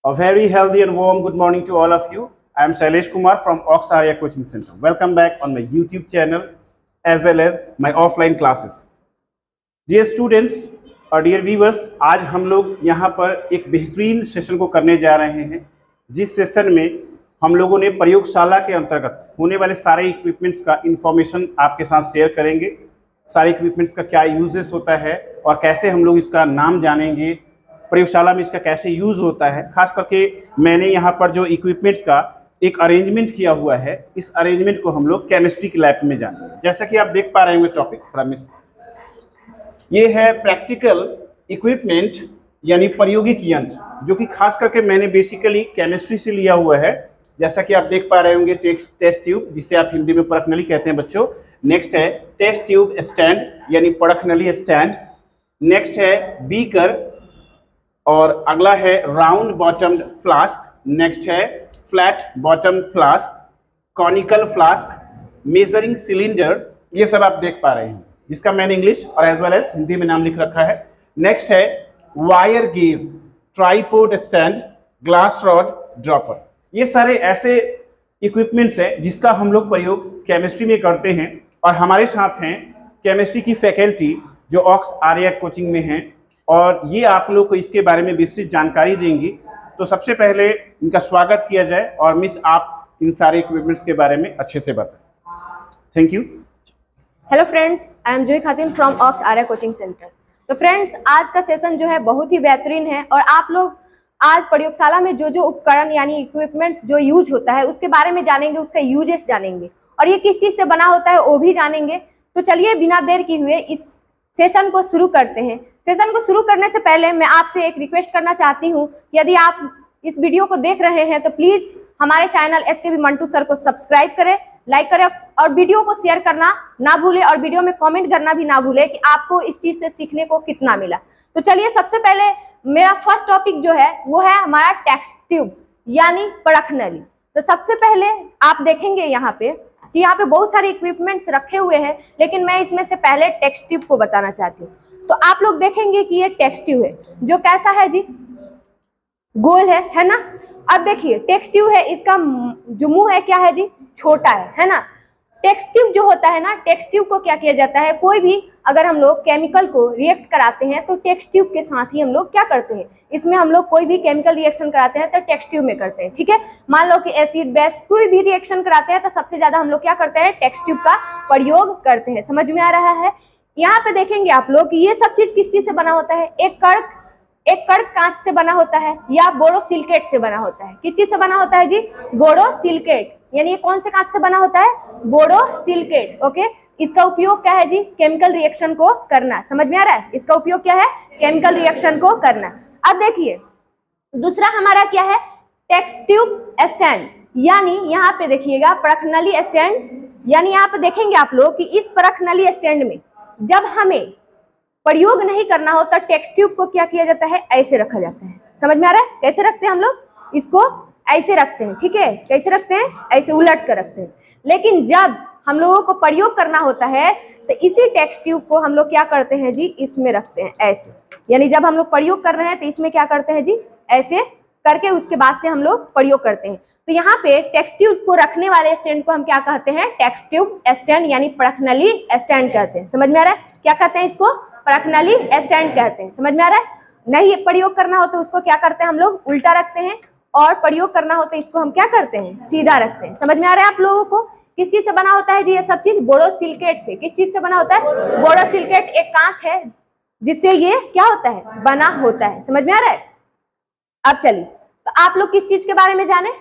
A very healthy and warm good morning to all of you. I am Shailesh Kumar from Ox Arya Coaching Center. Welcome back on my YouTube channel as well as my offline classes. Dear students और dear viewers, आज हम लोग यहाँ पर एक बेहतरीन session को करने जा रहे हैं, जिस सेशन में हम लोगों ने प्रयोगशाला के अंतर्गत होने वाले सारे इक्विपमेंट्स का इंफॉर्मेशन आपके साथ शेयर करेंगे। सारे इक्विपमेंट्स का क्या यूजेस होता है और कैसे हम लोग इसका नाम जानेंगे, प्रयोगशाला में इसका कैसे यूज होता है। खास करके मैंने यहाँ पर जो इक्विपमेंट्स का एक अरेंजमेंट किया हुआ है, इस अरेंजमेंट को हम लोग केमिस्ट्री की लैब में जानेंगे। जैसा कि आप देख पा रहे होंगे टॉपिक थोड़ा मिस, ये है प्रैक्टिकल इक्विपमेंट यानी प्रायोगिक यंत्र, जो कि खास करके मैंने बेसिकली केमिस्ट्री से लिया हुआ है। जैसा कि आप देख पा रहे होंगे टेस्ट ट्यूब, जिसे आप हिंदी में परख नली कहते हैं बच्चों। नेक्स्ट है टेस्ट ट्यूब स्टैंड यानी परख नली स्टैंड। नेक्स्ट है बीकर और अगला है राउंड बॉटम्ड फ्लास्क। नेक्स्ट है flat bottom flask, conical flask, measuring cylinder. ये सब आप देख पा रहे हैं, जिसका मैंने इंग्लिश और एज वेल एज हिंदी में नाम लिख रखा है। नेक्स्ट है wire gauge, tripod stand, glass rod, dropper. ये सारे ऐसे इक्विपमेंट्स हैं जिसका हम लोग प्रयोग केमिस्ट्री में करते हैं। और हमारे साथ हैं केमिस्ट्री की फैकल्टी जो ऑक्स आर्या कोचिंग में हैं, और ये आप लोग को इसके बारे में विस्तृत जानकारी देंगी। तो सबसे पहले इनका स्वागत किया जाए और मिस आप इन सारे इक्विपमेंट्स के बारे में अच्छे से बताएं। Thank you. Hello friends, I am Joi Khatin from ऑक्स आर्या कोचिंग सेंटर। तो फ्रेंड्स, आज का सेशन जो है बहुत ही बेहतरीन है और आप लोग आज प्रयोगशाला में जो जो उपकरण यानी इक्विपमेंट्स जो यूज होता है उसके बारे में जानेंगे, उसका यूजेस जानेंगे और ये किस चीज़ से बना होता है वो भी जानेंगे। तो चलिए बिना देर किए हुए इस सेशन को शुरू करते हैं। सेशन को शुरू करने से पहले मैं आपसे एक रिक्वेस्ट करना चाहती हूँ, यदि आप इस वीडियो को देख रहे हैं तो प्लीज़ हमारे चैनल SKB मंटू सर को सब्सक्राइब करें, लाइक करें और वीडियो को शेयर करना ना भूलें और वीडियो में कमेंट करना भी ना भूलें कि आपको इस चीज़ से सीखने को कितना मिला। तो चलिए सबसे पहले मेरा फर्स्ट टॉपिक जो है वो है हमारा टेस्ट ट्यूब यानी परख नली। तो सबसे पहले आप देखेंगे यहाँ पे कि यहाँ पे बहुत सारे इक्विपमेंट्स रखे हुए हैं, लेकिन मैं इसमें से पहले टेस्ट ट्यूब को बताना चाहती हूँ। तो आप लोग देखेंगे कि ये टेस्ट ट्यूब है जो कैसा है जी, गोल है ना। अब देखिए टेस्ट ट्यूब है, इसका जो मुंह है क्या है जी, छोटा है ना। टेस्ट ट्यूब जो होता है ना, टेस्ट ट्यूब को क्या किया जाता है, कोई भी अगर हम लोग केमिकल को रिएक्ट कराते हैं तो टेस्ट ट्यूब के साथ ही हम लोग क्या करते हैं, इसमें हम लोग कोई भी केमिकल रिएक्शन कराते हैं तो टेस्ट ट्यूब में करते हैं। ठीक है, मान लो कि एसिड बेस कोई भी रिएक्शन कराते हैं तो सबसे ज्यादा हम लोग क्या करते हैं, टेस्ट ट्यूब का प्रयोग करते हैं। समझ में आ रहा है। यहाँ पे देखेंगे आप लोग कि ये सब चीज किस चीज से बना होता है, एक कण कांच से बना होता है या बोरोसिलिकेट से बना होता है। किस चीज से बना होता है जी, बोरोसिलिकेट। यानी ये कौन से कांच से बना होता है, बोरोसिलिकेट। ओके, इसका उपयोग क्या है जी, केमिकल रिएक्शन को करना। समझ में आ रहा है, इसका उपयोग क्या है, केमिकल रिएक्शन को करना। अब देखिए दूसरा हमारा क्या है, टेस्ट ट्यूब स्टैंड। यानी यहाँ पे देखिएगा परख नली स्टैंड। यानी यहाँ पे देखेंगे आप लोग कि इस परख नली स्टैंड में जब हमें प्रयोग नहीं करना हो तो टेस्ट ट्यूब को क्या किया जाता है, ऐसे रखा जाता है। समझ में आ रहा है, कैसे रखते हैं हम लोग, इसको ऐसे रखते हैं। ठीक है, कैसे रखते हैं, ऐसे उलट कर रखते हैं। लेकिन जब हम लोगों को प्रयोग करना होता है तो इसी टेस्ट ट्यूब को हम लोग क्या करते हैं जी, इसमें रखते हैं ऐसे। यानी जब हम लोग प्रयोग कर रहे हैं तो इसमें क्या करते हैं जी, ऐसे करके उसके बाद से हम लोग प्रयोग करते हैं। तो यहाँ पे टेस्ट ट्यूब को रखने वाले स्टैंड को हम क्या कहते हैं, टेस्ट ट्यूब स्टैंड यानी परख नली स्टैंड कहते हैं। समझ में आ रहा है, क्या कहते हैं इसको, परख नली स्टैंड कहते हैं। समझ में आ रहा है। नहीं प्रयोग करना हो तो उसको क्या करते हैं हम लोग, उल्टा रखते हैं, और प्रयोग करना हो तो इसको हम क्या करते हैं, सीधा रखते हैं। समझ में आ रहा है आप लोगों को। किस चीज से बना होता है जी ये सब चीज, बोरोसिलिकेट से। किस चीज से बना होता है, बोरोसिलिकेट एक कांच है जिससे ये क्या होता है, बना होता है। समझ में आ रहा है। अब चलिए तो आप लोग किस चीज के बारे में जाने,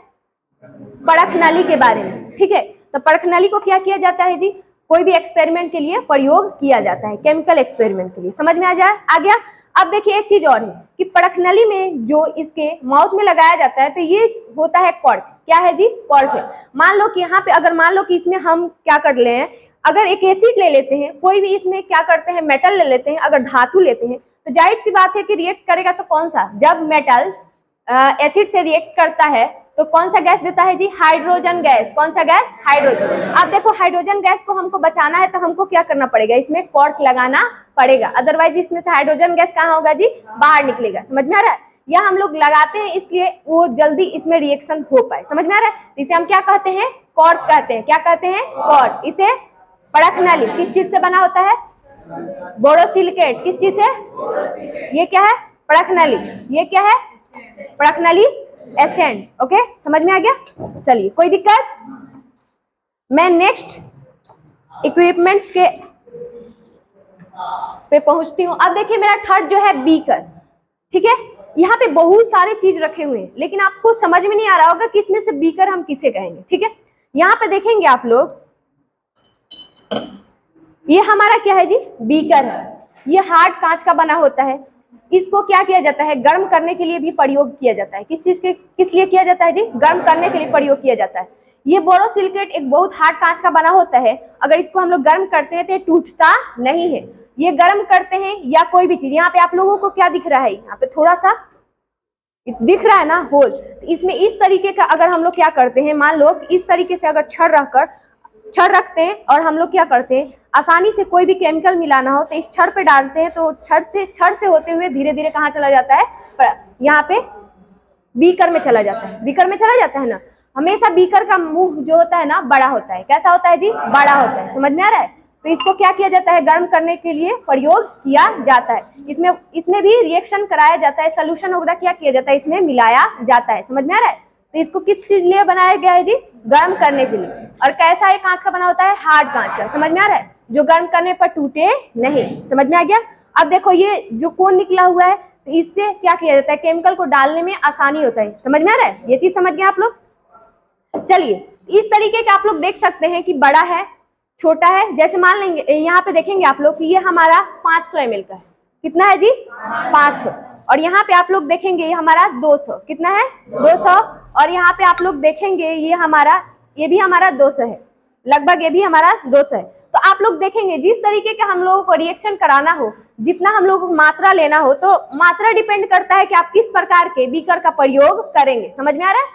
परख नली के बारे में। ठीक है, तो परख नली को क्या किया जाता है जी, कोई भी एक्सपेरिमेंट के लिए प्रयोग किया जाता है, केमिकल एक्सपेरिमेंट के लिए। समझ में आ गया। अब देखिए एक चीज और है कि परख नली में जो इसके माउथ में लगाया जाता है तो ये होता है कॉर्क। क्या है जी, कॉर्क है। मान लो कि यहाँ पे अगर मान लो कि इसमें हम क्या कर ले हैं, अगर एक एसिड ले लेते हैं, कोई भी इसमें क्या करते हैं, मेटल ले लेते हैं, अगर धातु लेते हैं तो जाहिर सी बात है कि रिएक्ट करेगा तो कौन सा, जब मेटल एसिड से रिएक्ट करता है तो कौन सा गैस देता है जी, हाइड्रोजन गैस। कौन सा गैस, हाइड्रोजन। अब देखो हाइड्रोजन गैस को हमको बचाना है तो हमको क्या करना पड़ेगा, इसमें कॉर्क लगाना पड़ेगा, अदरवाइज इसमें से हाइड्रोजन गैस कहाँ होगा जी, बाहर निकलेगा। समझ में आ रहा है। या हम लोग लगाते हैं इसलिए वो जल्दी इसमें रिएक्शन हो पाए। समझ में आ रहा है? इसे हम क्या कहते हैं? कॉर्ड कहते हैं। क्या कहते हैं? कॉर्ड। इसे परखनली किस चीज से बना होता है? बोरोसिलिकेट। किस चीज से? ये क्या है? परखनली। ये क्या है? परखनली स्टैंड। ओके, समझ में आ गया? चलिए, कोई दिक्कत? मैं नेक्स्ट इक्विपमेंट्स के पे पहुंचती हूँ। अब देखिए मेरा थर्ड जो है बीकर। ठीक है, यहाँ पे बहुत सारे चीज रखे हुए हैं, लेकिन आपको समझ में नहीं आ रहा होगा कि इसमें से बीकर हम किसे कहेंगे। ठीक है, यहाँ पे देखेंगे आप लोग, ये हमारा क्या है जी? बीकर है। ये हार्ड कांच का बना होता है। इसको क्या किया जाता है? गर्म करने के लिए भी प्रयोग किया जाता है। किस चीज के, किस लिए किया जाता है जी? गर्म करने के लिए प्रयोग किया जाता है। ये बोरोसिलिकेट एक बहुत हार्ड कांच का बना होता है। अगर इसको हम लोग गर्म करते हैं तो ये टूटता नहीं है। ये गर्म करते हैं या कोई भी चीज, यहाँ पे आप लोगों को क्या दिख रहा है? यहाँ पे थोड़ा सा दिख रहा है ना होल। इसमें इस तरीके का अगर हम लोग क्या करते हैं, मान लो इस तरीके से अगर छड़ रखते हैं और हम लोग क्या करते हैं, आसानी से कोई भी केमिकल मिलाना हो तो इस छड़ पे डालते हैं, तो छड़ से होते हुए धीरे धीरे कहाँ चला जाता है? यहाँ पे बीकर में चला जाता है। बीकर में चला जाता है ना। हमेशा बीकर का मुंह जो होता है ना बड़ा होता है। कैसा होता है जी? बड़ा होता है। समझ में आ रहा है? तो इसको क्या किया जाता है? गर्म करने के लिए प्रयोग किया जाता है। इसमें भी रिएक्शन कराया जाता है, सोल्यूशन वगैरह क्या किया जाता है? इसमें मिलाया जाता है। समझ में आ रहा है? तो इसको किस चीज लिए बनाया गया है जी? गर्म करने के लिए। और कैसा ये कांच का बना होता है? हार्ड कांच का। समझ में आ रहा है? जो गर्म करने पर टूटे नहीं। समझ में आ गया? अब देखो ये जो कोन निकला हुआ है, तो इससे क्या किया जाता है? केमिकल को डालने में आसानी होता है। समझ में आ रहा है? ये चीज समझ गए आप लोग? चलिए, इस तरीके के आप लोग देख सकते हैं कि बड़ा है, छोटा है। जैसे मान लेंगे, यहाँ पे देखेंगे आप लोग कि ये हमारा 500 ml का है। कितना है जी? 500। और यहाँ पे आप लोग देखेंगे ये हमारा 200। कितना है? 200। और यहाँ पे आप लोग देखेंगे ये भी हमारा 200 है, लगभग ये भी हमारा 200 है। तो आप लोग देखेंगे जिस तरीके का हम लोगों को रिएक्शन कराना हो, जितना हम लोगों को मात्रा लेना हो, तो मात्रा डिपेंड करता है कि आप किस प्रकार के बीकर का प्रयोग करेंगे। समझ में आ रहा है?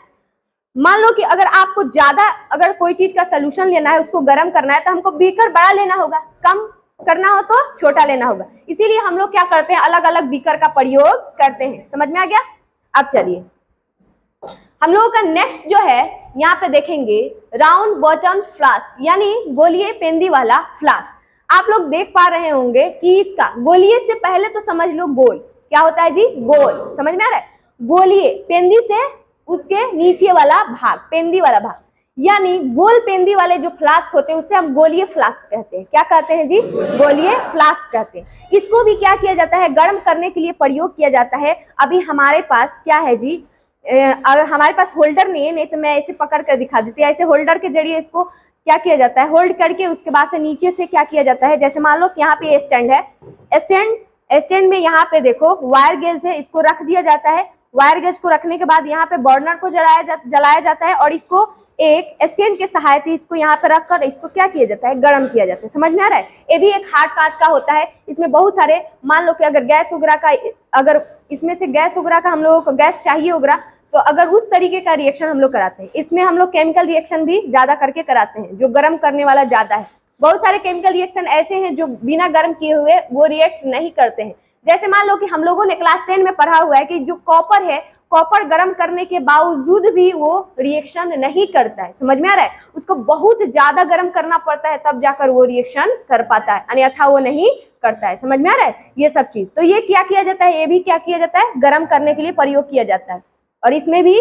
मान लो कि अगर आपको ज्यादा अगर कोई चीज का सोल्यूशन लेना है, उसको गर्म करना है, तो हमको बीकर बड़ा लेना होगा। कम करना हो तो छोटा लेना होगा। इसीलिए हम लोग क्या करते हैं? अलग अलग बीकर का प्रयोग करते हैं। समझ में आ गया? अब चलिए, हम लोगों का नेक्स्ट जो है, यहाँ पे देखेंगे राउंड बॉटम फ्लास्क, यानी गोलिये पेंदी वाला फ्लास्क। आप लोग देख पा रहे होंगे कि इसका गोलिये से पहले तो समझ लो गोल। क्या होता है जी? गोल। समझ में आ रहा है? गोलिये, पेंदी से उसके नीचे वाला भाग, पेंदी वाला भाग, यानी गोल पेंदी वाले जो फ्लास्क होते हैं उसे हम गोलिये फ्लास्क कहते हैं। क्या कहते हैं जी? गोलिये फ्लास्क कहते हैं। इसको भी क्या किया जाता है? गर्म करने के लिए प्रयोग किया जाता है। अभी हमारे पास क्या है जी? अगर हमारे पास होल्डर नहीं तो मैं इसे पकड़ कर दिखा देती हूँ। ऐसे होल्डर के जरिए इसको क्या किया जाता है? होल्ड करके उसके बाद से नीचे से क्या किया जाता है? जैसे मान लो कि यहाँ पे स्टैंड है, स्टैंड में यहाँ पे देखो वायर गेज है, इसको रख दिया जाता है। वायर गेज को रखने के बाद यहाँ पे बर्नर को जलाया जाता है और इसको एक स्टैंड के सहायता इसको यहाँ पे रखकर इसको क्या किया जाता है? गर्म किया जाता है। समझ में आ रहा है? ये भी एक हार्ड कांच का होता है। इसमें बहुत सारे, मान लो कि अगर गैस वगैरह का, अगर इसमें से गैस वगैरह का हम लोगों को गैस चाहिए वगैरह, तो अगर उस तरीके का रिएक्शन हम लोग कराते हैं। इसमें हम लोग केमिकल रिएक्शन भी ज्यादा करके कराते हैं, जो गर्म करने वाला ज्यादा है। बहुत सारे केमिकल रिएक्शन ऐसे हैं जो बिना गर्म किए हुए वो रिएक्ट नहीं करते हैं। जैसे मान लो कि हम लोगों ने क्लास 10 में पढ़ा हुआ है कि जो कॉपर है, कॉपर गर्म करने के बावजूद भी वो रिएक्शन नहीं करता है। समझ में आ रहा है? उसको बहुत ज्यादा गर्म करना पड़ता है तब जाकर वो रिएक्शन कर पाता है, अन्यथा वो नहीं करता है। समझ में आ रहा है? ये सब चीज तो ये क्या किया जाता है? ये भी क्या किया जाता है? गर्म करने के लिए प्रयोग किया जाता है। और इसमें भी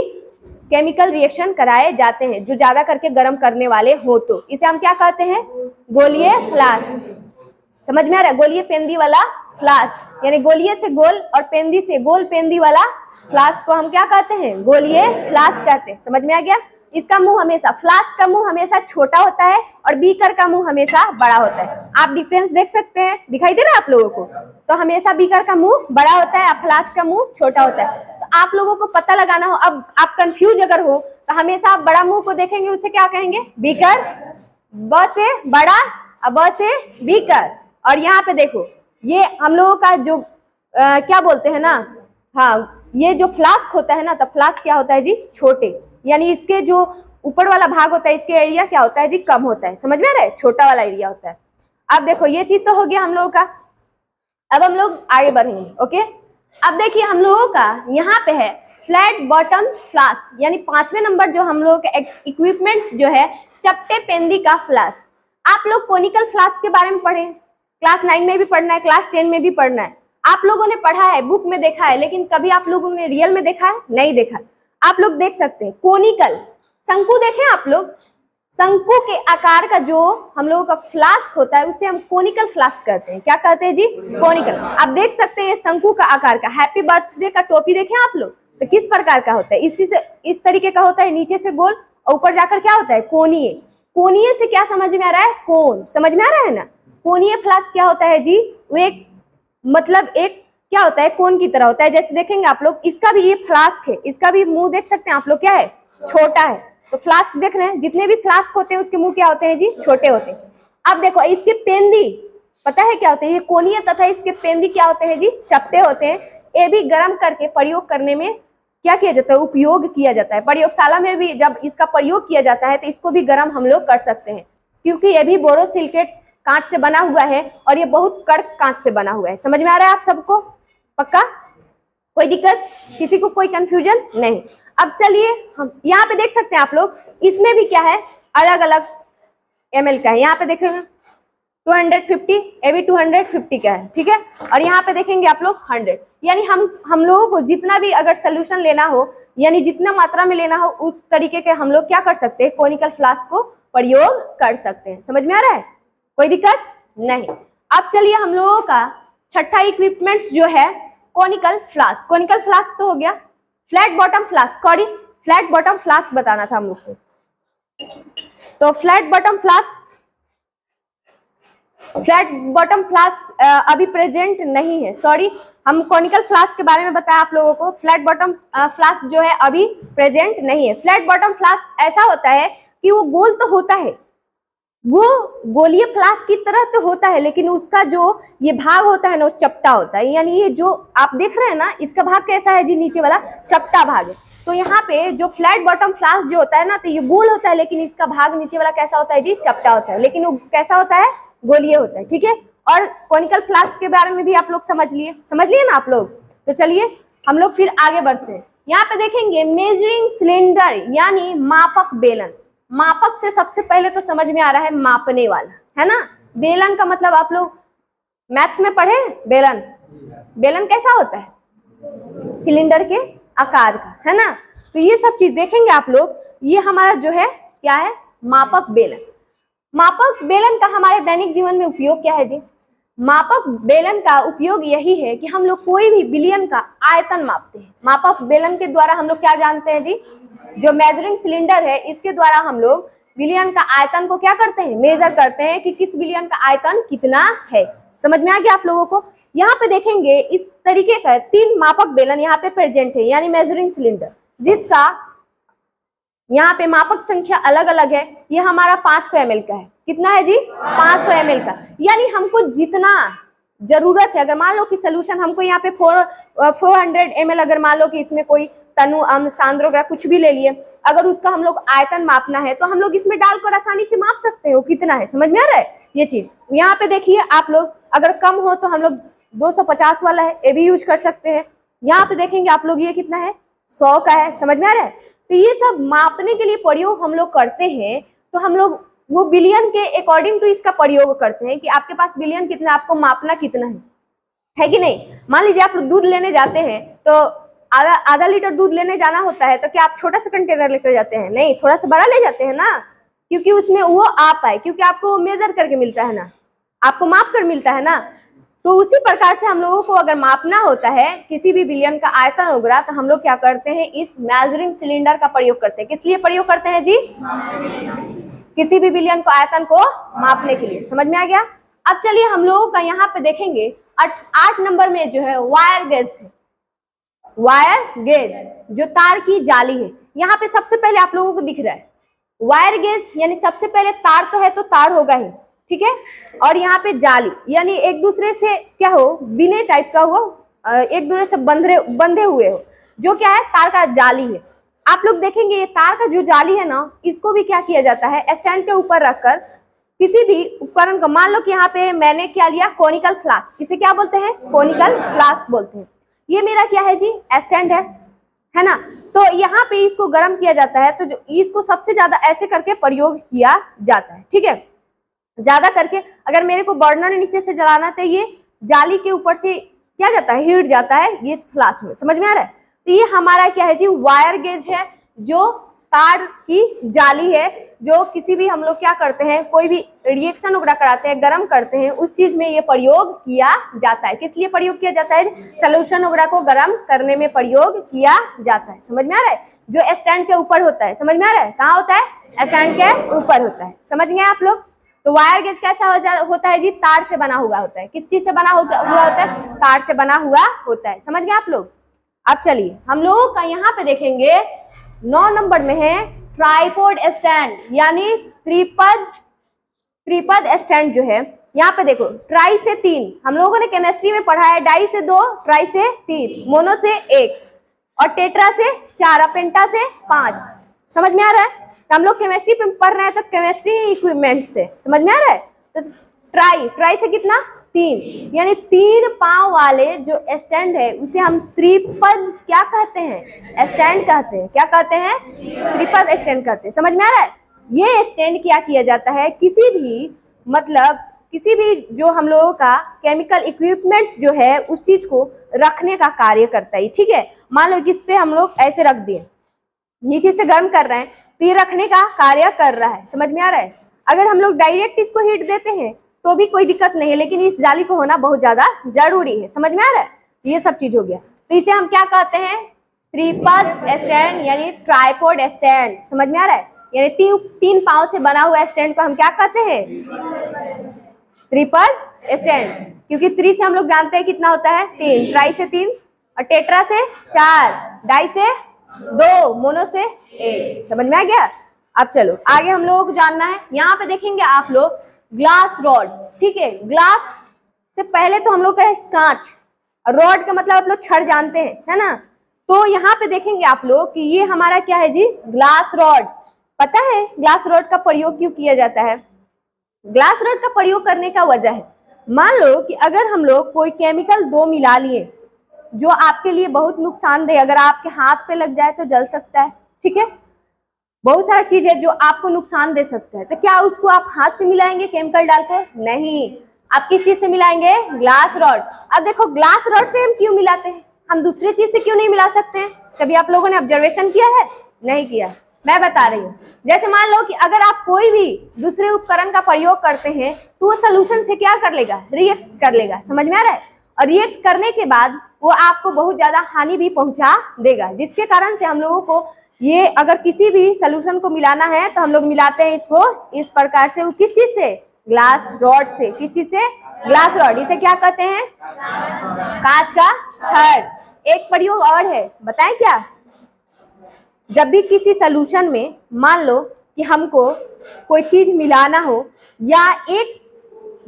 केमिकल रिएक्शन कराए जाते हैं जो ज्यादा करके गर्म करने वाले हो। तो इसे हम क्या कहते हैं? गोलिये फ्लास्क। समझ में आ रहा है? गोलिये पेंदी वाला फ्लास्क, यानी गोलिये से गोल और पेंदी से गोल पेंदी वाला फ्लास्क को हम क्या कहते हैं? गोलिये फ्लास्क कहते हैं। समझ में आ गया? इसका मुंह हमेशा, फ्लास्क का मुंह हमेशा छोटा होता है और बीकर का मुंह हमेशा बड़ा होता है। आप डिफरेंस देख सकते हैं, दिखाई दे रहा है आप लोगों को? तो हमेशा बीकर का मुंह बड़ा होता है और फ्लास्क का मुंह छोटा होता है। तो आप लोगों को पता लगाना हो, अब आप कंफ्यूज अगर हो तो हमेशा आप बड़ा मुंह को देखेंगे, उसे क्या कहेंगे? बीकर। ब से बड़ा और ब से बीकर। और यहाँ पे देखो ये हम लोगों का जो क्या बोलते हैं ना, हाँ, ये जो फ्लास्क होता है ना, तो फ्लास्क क्या होता है जी? छोटे, यानी इसके जो ऊपर वाला भाग होता है इसके एरिया क्या होता है जी? कम होता है। समझ में आ रहा है? छोटा वाला एरिया होता है। अब देखो ये चीज तो हो गया हम लोगों का। अब हम लोग आगे बढ़ेंगे। ओके, अब देखिए हम लोगों का यहाँ पे है फ्लैट बॉटम फ्लास्क, यानी 5वें नंबर जो हम लोगों का इक्विपमेंट्स जो है चपटे पेंदी का फ्लास्क। आप लोग कोनिकल फ्लास्क के बारे में पढ़े, क्लास 9 में भी पढ़ना है, क्लास 10 में भी पढ़ना है। आप लोगों ने पढ़ा है, बुक में देखा है, लेकिन कभी आप लोगों ने रियल में देखा है? नहीं देखा। आप लोग देख सकते हैं कोनिकल शंकु, देखें आप लोग, शंकु के आकार का जो हम लोगों का फ्लास्क होता है उसे हम कोनिकल फ्लास्क कहते हैं। क्या कहते हैं जी? कोनिकल। आप देख सकते हैं शंकु का आकार का हैप्पी बर्थडे का टोपी देखें आप लोग, तो किस प्रकार का होता है? इसी से इस तरीके का होता है, नीचे से गोल और ऊपर जाकर क्या होता है? कोनीय। कोनीय से क्या समझ में आ रहा है? कोन। समझ में आ रहा है ना? कोनीय फ्लास्क क्या होता है जी? वो एक मतलब एक क्या होता है? कोन की तरह होता है। जैसे देखेंगे आप लोग, इसका भी ये फ्लास्क है, इसका भी मुंह देख सकते हैं आप लोग, क्या है? छोटा है। तो फ्लास्क देख रहे हैं, जितने भी फ्लास्क होते हैं उसके मुंह क्या होते हैं जी? छोटे होते हैं। अब देखो इसके पेंदी पता है क्या होते हैं? ये कोनीय तथा इसके पेंदी क्या होते हैं जी? चपटे होते हैं। ये भी गर्म करके प्रयोग करने में क्या किया जाता है? उपयोग किया जाता है। प्रयोगशाला में भी जब इसका प्रयोग किया जाता है तो इसको भी गर्म हम लोग कर सकते हैं, क्योंकि ये भी बोरोसिलिकेट कांच से बना हुआ है और ये बहुत कड़क कांच से बना हुआ है। समझ में आ रहा है आप सबको? पक्का? कोई दिक्कत? किसी को कोई कंफ्यूजन नहीं? अब चलिए हम यहाँ पे देख सकते हैं आप लोग, इसमें भी क्या है? अलग अलग ml का है। यहाँ पे देखेंगे 250, ये भी 250 का है, ठीक है। और यहाँ पे देखेंगे आप लोग 100, यानी हम लोगों को जितना भी अगर सोल्यूशन लेना हो, यानी जितना मात्रा में लेना हो, उस तरीके के हम लोग क्या कर सकते हैं? कोनिकल फ्लास्क को प्रयोग कर सकते हैं। समझ में आ रहा है? कोई दिक्कत नहीं? अब चलिए हम लोगों का छठा इक्विपमेंट्स जो है कोनिकल फ्लास्क। कोनिकल फ्लास्क तो हो गया। Flat bottom flask, sorry flat bottom flask बताना था हम लोग को। तो फ्लैट बॉटम फ्लास्क अभी प्रेजेंट नहीं है, सॉरी। हम कोनिकल फ्लास्क के बारे में बताया आप लोगों को। फ्लैट बॉटम फ्लास्क जो है अभी प्रेजेंट नहीं है। फ्लैट बॉटम फ्लास्क ऐसा होता है कि वो गोल तो होता है, वो गोलीय फ्लास्क की तरह तो होता है, लेकिन उसका जो ये भाग होता है ना वो चपटा होता है। यानी ये जो आप देख रहे हैं ना, इसका भाग कैसा है जी? नीचे वाला चपटा भाग है। तो यहाँ पे जो फ्लैट बॉटम फ्लास्क जो होता है ना, तो ये गोल होता है, लेकिन इसका भाग नीचे वाला कैसा होता है जी? चपटा होता है, लेकिन वो कैसा होता है? गोलीय होता है, ठीक है। और कोनिकल फ्लास्क के बारे में भी आप लोग समझ लिए ना आप लोग। तो चलिए हम लोग फिर आगे बढ़ते हैं। यहाँ पे देखेंगे मेजरिंग सिलेंडर, यानी मापक बेलन। मापक से सबसे पहले तो समझ में आ रहा है मापने वाला, है ना। बेलन का मतलब आप लोग मैथ्स में पढ़े? बेलन कैसा होता है? सिलेंडर के आकार का, है ना। तो ये सब चीज देखेंगे आप लोग। ये हमारा जो है क्या है? मापक बेलन। मापक बेलन का हमारे दैनिक जीवन में उपयोग क्या है जी? मापक बेलन का उपयोग यही है कि हम लोग कोई भी विलयन का आयतन मापते हैं। मापक बेलन के द्वारा हम लोग क्या जानते हैं जी? जो मेजरिंग सिलेंडर है, इसके द्वारा हम लोग विलयन का आयतन को क्या करते हैं? मेजर करते हैं कि किस विलयन का आयतन कितना है। समझ में आ गया आप लोगों को? यहाँ पे देखेंगे इस तरीके का 3 मापक बेलन यहाँ पे प्रेजेंट है, यानी मेजरिंग सिलेंडर, जिसका यहाँ पे मापक संख्या अलग अलग है। ये हमारा 500 ml का है। कितना है जी? 500 ml का। यानी हमको जितना जरूरत है, अगर मान लो कि सोल्यूशन हमको यहाँ पे 400 ml, अगर मान लो कि इसमें कोई तनु अम्ल सांद्र कुछ भी ले लिए, अगर उसका हम लोग आयतन मापना है तो हम लोग इसमें डालकर आसानी से माप सकते हैं वो कितना है। समझ में आ रहा है ये चीज? यहाँ पे देखिए आप लोग, अगर कम हो तो हम लोग 250 वाला है, ये भी यूज कर सकते हैं। यहाँ पे देखेंगे आप लोग, ये कितना है? 100 का है। समझ में आ रहा है? तो ये सब मापने के लिए प्रयोग हम लोग करते हैं। तो हम लोग वो बिलियन के अकॉर्डिंग टू इसका प्रयोग करते हैं कि आपके पास बिलियन कितना, आपको मापना कितना है कि नहीं। मान लीजिए आप लोग दूध लेने जाते हैं, तो आधा लीटर दूध लेने जाना होता है, तो क्या आप छोटा सा कंटेनर लेकर जाते हैं? नहीं, थोड़ा सा बड़ा ले जाते हैं ना, क्योंकि उसमें वो आ पाए, क्योंकि आपको मेजर करके मिलता है ना, आपको माप कर मिलता है ना। तो उसी प्रकार से हम लोगों को अगर मापना होता है किसी भी विलयन का आयतन वगैरह, तो हम लोग क्या करते हैं? इस मेजरिंग सिलेंडर का प्रयोग करते हैं। किस लिए प्रयोग करते हैं जी? किसी भी विलयन को आयतन को मापने के लिए। समझ में आ गया? अब चलिए हम लोगों का यहाँ पे देखेंगे 8 नंबर में जो है वायर गेज है। वायर गेज जो तार की जाली है, यहाँ पे सबसे पहले आप लोगों को दिख रहा है वायर गेज, यानी सबसे पहले तार तो है, तो तार होगा ही, ठीक है। और यहाँ पे जाली, यानी एक दूसरे से क्या हो? बिने टाइप का हो, एक दूसरे से बंधे हुए हो, जो क्या है? तार का जाली है। आप लोग देखेंगे ये तार का जो जाली है ना, इसको भी क्या किया जाता है? स्टैंड के ऊपर रखकर किसी भी उपकरण को, मान लो कि यहाँ पे मैंने क्या लिया? Conical flask. इसे क्या बोलते हैं? कोनिकल फ्लास्क बोलते हैं। ये मेरा क्या है जी, स्टैंड है ना। तो यहाँ पे इसको गर्म किया जाता है, तो जो इसको सबसे ज्यादा ऐसे करके प्रयोग किया जाता है, ठीक है। ज्यादा करके अगर मेरे को बर्नर नीचे से जलाना है तो ये जाली के ऊपर से क्या जाता है, हीट जाता है ये फ्लास्क में, समझ में आ रहा है। तो ये हमारा क्या है जी, वायर गेज है, जो तार की जाली है, जो किसी भी हम लोग क्या करते हैं, कोई भी रिएक्शन वगैरह कराते हैं, गर्म करते हैं, उस चीज में ये प्रयोग किया जाता है। किस लिए प्रयोग किया जाता है, सोल्यूशन वगैरह को गर्म करने में प्रयोग किया जाता है, समझ में आ रहा है। जो स्टैंड के ऊपर होता है, समझ में आ रहा है, कहाँ होता है, स्टैंड के ऊपर होता है, समझ गए आप लोग। तो वायर गेज कैसा होता है जी, तार से बना हुआ होता है। किस चीज से बना हुआ होता है, तार से बना हुआ होता है, समझ गए आप लोग। अब चलिए हम लोग का यहाँ पे देखेंगे 9 नंबर में है ट्राइपॉड स्टैंड, यानी त्रिपद स्टैंड जो है। यहाँ पे देखो, ट्राई से 3 हम लोगों ने केमिस्ट्री में पढ़ा है, डाई से 2, ट्राई से 3, मोनो से 1 और टेट्रा से 4 और पेंटा से 5, समझ में आ रहा है। तो हम लोग केमिस्ट्री पे पढ़ रहे हैं तो केमिस्ट्री इक्विपमेंट से, समझ में आ रहा है। तो ट्राई से कितना, 3, यानी 3 पांव वाले जो स्टैंड है उसे हम त्रिपद क्या कहते हैं, स्टैंड कहते हैं। क्या कहते हैं, त्रिपद स्टैंड कहते हैं, समझ में आ रहा है। ये स्टैंड क्या किया जाता है, किसी भी जो हम लोगों का केमिकल इक्विपमेंट्स जो है उस चीज को रखने का कार्य करता है, ठीक है। मान लो कि इस पे हम लोग ऐसे रख दिए, नीचे से गर्म कर रहे हैं, तो ये रखने का कार्य कर रहा है, समझ में आ रहा है। अगर हम लोग डायरेक्ट इसको हीट देते हैं तो भी कोई दिक्कत नहीं है, लेकिन इस जाली को होना बहुत ज्यादा जरूरी है, समझ में आ रहा है। ये सब चीज हो गया, तो इसे हम क्या कहते हैं, त्रिपद स्टैंड यानी ट्राइपॉड स्टैंड, समझ में आ रहा है। यानी 3 पांव से बना हुआ स्टैंड को हम क्या कहते हैं, त्रिपद स्टैंड। क्योंकि 3 से हम लोग जानते हैं कितना होता है, 3, ट्राई से 3 और टेट्रा से 4, डाई से 2, मोनो से 1, समझ में आ गया। अब चलो आगे हम लोगों को जानना है। यहाँ पे देखेंगे आप लोग ग्लास रॉड, ठीक है। ग्लास से पहले तो हम लोग का कांच, रॉड का मतलब आप लोग छड़ जानते हैं, है ना। तो यहाँ पे देखेंगे आप लोग कि ये हमारा क्या है जी, ग्लास रॉड। पता है ग्लास रॉड का प्रयोग क्यों किया जाता है। ग्लास रॉड का प्रयोग करने का वजह है, मान लो कि अगर हम लोग कोई केमिकल 2 मिला लिए जो आपके लिए बहुत नुकसानदेह, अगर आपके हाथ पे लग जाए तो जल सकता है, ठीक है। बहुत सारा चीज है जो आपको नुकसान दे सकता है, तो क्या उसको आप हाथ से मिलाएंगे केमिकल डालकर, नहीं। आप किस चीज से मिलाएंगे, ग्लास रॉड। अब देखो ग्लास रॉड से हम क्यों मिलाते हैं, हम दूसरे चीज से क्यों नहीं मिला सकते हैं। कभी आप लोगों ने ऑब्जर्वेशन किया है, नहीं किया, मैं बता रही हूँ। जैसे मान लो कि अगर आप कोई भी दूसरे उपकरण का प्रयोग करते हैं तो वो सोल्यूशन से क्या कर लेगा, रिएक्ट कर लेगा, समझ में आ रहा है। और रिएक्ट करने के बाद वो आपको बहुत ज्यादा हानि भी पहुंचा देगा, जिसके कारण से हम लोगों को ये अगर किसी भी सोल्यूशन को मिलाना है तो हम लोग मिलाते हैं इसको इस प्रकार से। वो किस चीज से, ग्लास रॉड से। किस चीज से, ग्लास रॉड। इसे क्या कहते हैं, कांच का छड़। एक प्रयोग और है, बताएं क्या। जब भी किसी सोल्यूशन में मान लो कि हमको कोई चीज मिलाना हो या एक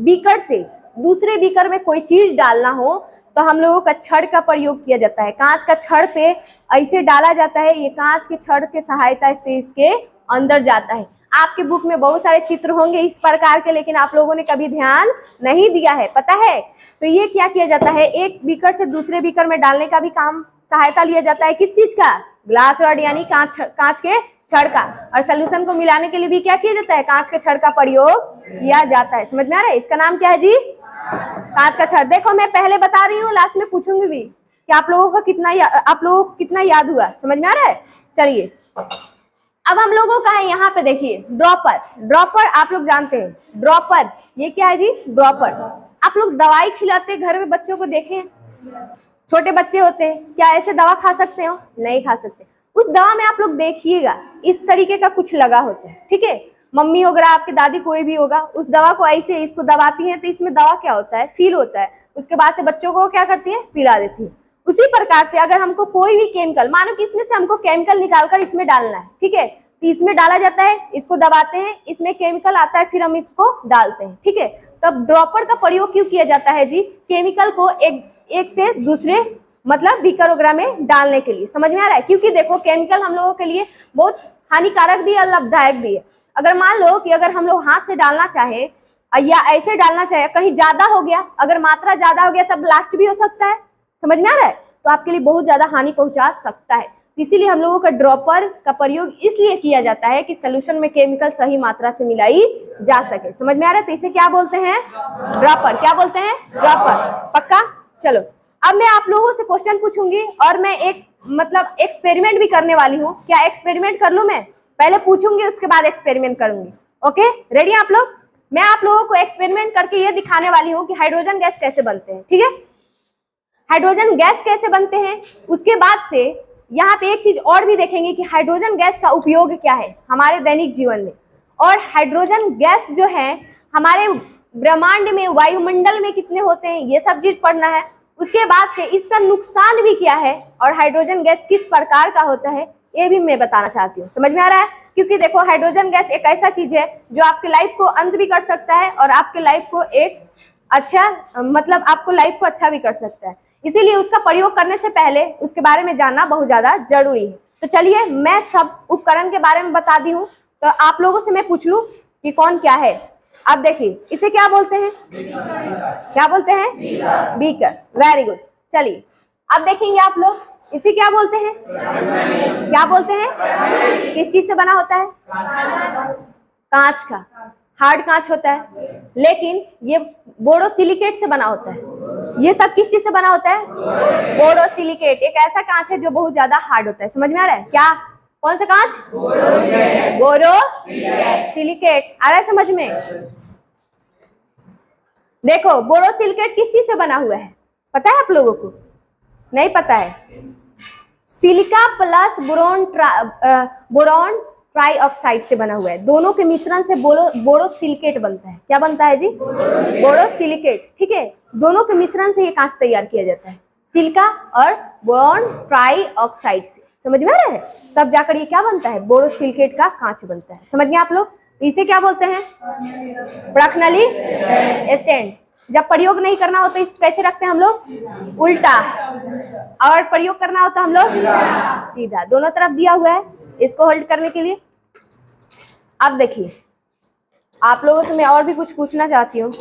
बीकर से दूसरे बीकर में कोई चीज डालना हो तो हम लोगों का छड़ का प्रयोग किया जाता है। कांच का छड़ पे ऐसे डाला जाता है, ये कांच के छड़ के सहायता से इसके अंदर जाता है। आपके बुक में बहुत सारे चित्र होंगे इस प्रकार के, लेकिन आप लोगों ने कभी ध्यान नहीं दिया है, पता है। तो ये क्या किया जाता है, एक बीकर से दूसरे बीकर में डालने का भी काम सहायता लिया जाता है। किस चीज का, ग्लास रॉड यानी कांच के छड़ का। और सोल्यूशन को मिलाने के लिए भी क्या किया जाता है, कांच के छड़ का प्रयोग किया जाता है। समझ में आ रहा है, इसका नाम क्या है जी, कांच का छड़। देखो मैं पहले बता रही हूँ, लास्ट में पूछूंगी भी कि आप लोगों को कितना याद हुआ, समझ में आ रहा है। चलिए अब हम लोगों का है यहाँ पे देखिए ड्रॉपर। ड्रॉपर आप लोग जानते हैं, ड्रॉपर ये क्या है जी, ड्रॉपर। आप लोग दवाई खिलाते घर में बच्चों को देखें, छोटे बच्चे होते हैं, क्या ऐसे दवा खा सकते हो, नहीं खा सकते। उस दवा में आप लोग देखिएगा इस तरीके का कुछ लगा होता है, ठीक है। मम्मी वगैरह आपकी दादी कोई भी होगा, उस दवा को ऐसे इसको दबाती है तो इसमें दवा क्या होता है, फील होता है। उसके बाद से बच्चों को क्या करती है, पिला देती है। उसी प्रकार से अगर हमको कोई भी केमिकल, मानो कि इसमें से हमको केमिकल निकालकर इसमें डालना है, ठीक है, तो इसमें डाला जाता है, इसको दबाते हैं, इसमें केमिकल आता है, फिर हम इसको डालते हैं, ठीक है। तब ड्रॉपर का प्रयोग क्यों किया जाता है जी, केमिकल को एक से दूसरे मतलब बीकर वगैरह में डालने के लिए। समझ में आ रहा है, क्योंकि देखो केमिकल हम लोगों के लिए बहुत हानिकारक भी है और लाभदायक भी है। अगर मान लो कि अगर हम लोग हाथ से डालना चाहे या ऐसे डालना चाहे, कहीं ज्यादा हो गया, अगर मात्रा ज्यादा हो गया तब ब्लास्ट भी हो सकता है, समझ में आ रहा है? तो आपके लिए बहुत ज्यादा हानि पहुंचा सकता है। इसीलिए हम लोगों का ड्रॉपर का प्रयोग इसलिए किया जाता है कि सोल्यूशन में केमिकल सही मात्रा से मिलाई जा सके। समझ में आ रहा है? तो इसे क्या बोलते हैं? ड्रॉपर। क्या बोलते हैं? ड्रॉपर। पक्का? चलो अब मैं आप लोगों से क्वेश्चन पूछूंगी और मैं एक मतलब एक्सपेरिमेंट भी करने वाली हूँ। क्या एक्सपेरिमेंट कर लूं? मैं पहले पूछूंगी उसके बाद एक्सपेरिमेंट करूंगी। ओके, रेडी आप लोग? मैं आप लोगों को एक्सपेरिमेंट करके ये दिखाने वाली हूँ कि हाइड्रोजन गैस कैसे बनते हैं। ठीक है, हाइड्रोजन गैस कैसे बनते हैं, उसके बाद से यहाँ पे एक चीज और भी देखेंगे कि हाइड्रोजन गैस का उपयोग क्या है हमारे दैनिक जीवन में, और हाइड्रोजन गैस जो है हमारे ब्रह्मांड में वायुमंडल में कितने होते हैं ये सब चीज पढ़ना है। उसके बाद से इसका नुकसान भी क्या है और हाइड्रोजन गैस किस प्रकार का होता है ये भी मैं बताना चाहती हूँ। समझ में आ रहा है? क्योंकि देखो हाइड्रोजन गैस एक ऐसा चीज है जो आपके लाइफ को अंत भी कर सकता है और आपके लाइफ को एक अच्छा मतलब आपको लाइफ को अच्छा भी कर सकता है। इसीलिए उसका प्रयोग करने से पहले उसके बारे में जानना बहुत ज्यादा जरूरी है। तो चलिए मैं सब उपकरण के बारे में बता दी हूँ, तो आप लोगों से मैं पूछ लूं कि कौन क्या है। अब देखिए इसे क्या बोलते हैं? क्या बोलते हैं? बीकर। Very good. चलिए अब देखेंगे आप लोग इसे क्या बोलते हैं? क्या बोलते हैं? किस चीज से बना होता है? कांच का। हार्ड कांच होता है, लेकिन ये बोरोसिलिकेट से बना होता है। ये सब किस चीज से बना होता है? बोरोसिलिकेट। एक ऐसा कांच है जो बहुत ज्यादा हार्ड होता है। समझ में आ रहा है? क्या? कौन सा कांच? बोरोसिलिकेट। आ रहा है समझ में? देखो बोरोसिलिकेट किस चीज से बना हुआ है पता है आप लोगों को? नहीं पता है? सिलिका प्लस बोरॉन ट्राइऑक्साइड से बना हुआ है। दोनों के मिश्रण से बोरोसिलिकेट बनता है। क्या बनता है जी? बोरोसिलिकेट। ठीक है, दोनों के मिश्रण से ये कांच तैयार किया जाता है, सिलिका और बोरॉन ट्राइऑक्साइड से। समझ में आ रहा है? तब जाकर ये क्या बनता है? बोरोसिलिकेट का कांच बनता है। समझ गए आप लोग? इसे क्या बोलते हैं? प्रखनली स्टैंड। जब प्रयोग नहीं करना हो तो इस कैसे रखते हैं हम लोग? उल्टा, और प्रयोग करना होता है हम लोग सीधा। दोनों तरफ दिया हुआ है इसको होल्ड करने के लिए। अब देखिए आप लोगों से मैं और भी कुछ पूछना चाहती हूँ।